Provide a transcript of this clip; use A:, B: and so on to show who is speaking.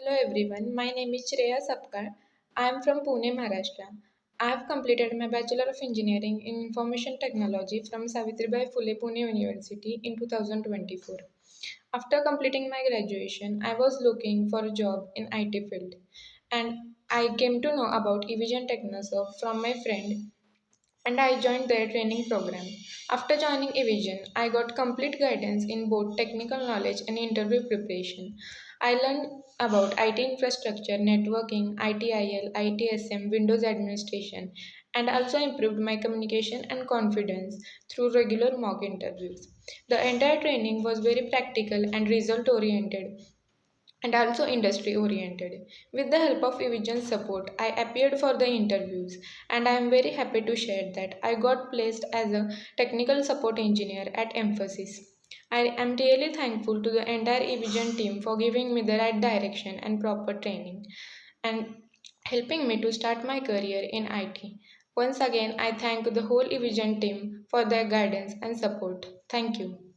A: Hello everyone, my name is Shreya Sapkal. I am from Pune, Maharashtra. I have completed my Bachelor of Engineering in Information Technology from Savitribai Phule Pune University in 2024. After completing my graduation, I was looking for a job in IT field and I came to know about Evision Technosoft from my friend and I joined their training program. After joining Evision, I got complete guidance in both technical knowledge and interview preparation. I learned about IT infrastructure, networking, ITIL, ITSM, Windows administration, and also improved my communication and confidence through regular mock interviews. The entire training was very practical and result oriented and also industry oriented. With the help of Evision's support, I appeared for the interviews and I am very happy to share that I got placed as a technical support engineer at Mphasis. I am really thankful to the entire Evision team for giving me the right direction and proper training and helping me to start my career in IT. Once again, I thank the whole Evision team for their guidance and support. Thank you.